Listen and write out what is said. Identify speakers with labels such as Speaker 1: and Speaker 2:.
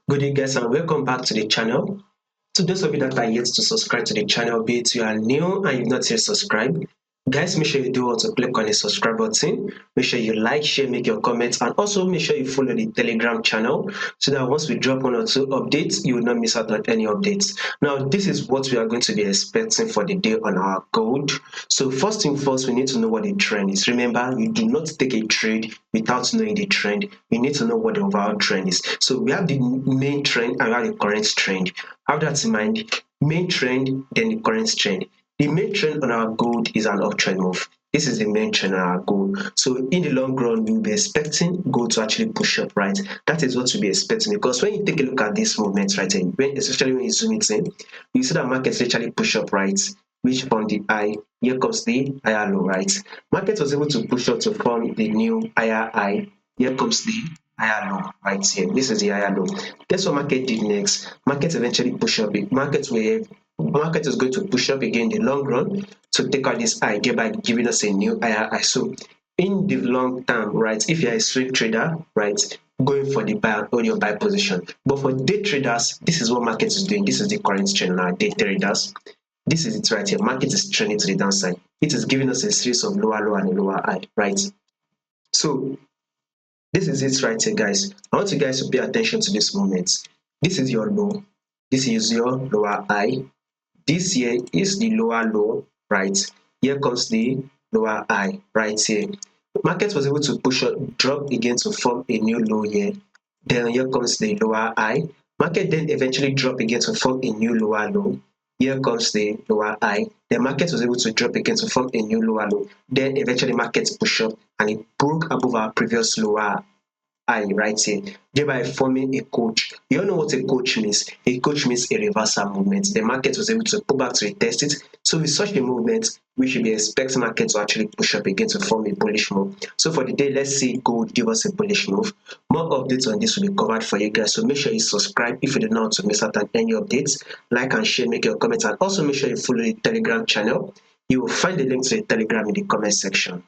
Speaker 1: Good day guys and welcome back to the channel. To those of you that are yet to subscribe to the channel, be it you are new and you've not yet subscribed, guys, make sure you do also click on the subscribe button. Make sure you like, share, make your comments, and also make sure you follow the Telegram channel so that once we drop one or two updates, you will not miss out on any updates. Now, this is what we are going to be expecting for the day on our gold. So first thing first, we need to know what the trend is. Remember, you do not take a trade without knowing the trend. You need to know what the overall trend is. So we have the main trend and we have the current trend. Have that in mind. Main trend, then the current trend. The main trend on our gold is an uptrend move. This is the main trend on our gold. So in the long run, we'll be expecting gold to actually push up, right? That is what we'll be expecting, because when you take a look at this movement, right, and especially when you zoom it in, you see that markets actually push up, right? Which from the high, here comes the higher low, right? Market was able to push up to form the new higher high. Here comes the higher low right here. This is the higher low. Guess what market did next? Market eventually push up. Market is going to push up again in the long run to take out this high, thereby giving us a new higher high. So in the long term, right, if you're a swing trader, right, going for the buy on your buy position. But for day traders, this is what market is doing. This is the current trend now. Day traders, this is it right here. Market is trending to the downside. It is giving us a series of lower low and a lower high, right? So this is it right here, guys. I want you guys to pay attention to this moment. This is your low. This is your lower high. This here is the lower low, right? Here comes the lower high, right here. Market was able to push up, drop again to form a new low here. Then here comes the lower high. Market then eventually drop again to form a new lower low. Here comes the lower high. The market was able to drop again to form a new lower low. Then eventually market push up and it broke above our previous lower high right here, thereby forming a coach. You all know what a coach means. A coach means a reversal movement. The market was able to pull back to retest it. So with such a movement, we should be expecting market to actually push up again to form a bullish move. So for the day, let's see gold give us a bullish move. More updates on this will be covered for you guys. So make sure you subscribe if you do not want to miss out on any updates. Like and share, make your comments, and also make sure you follow the Telegram channel. You will find the link to the Telegram in the comment section.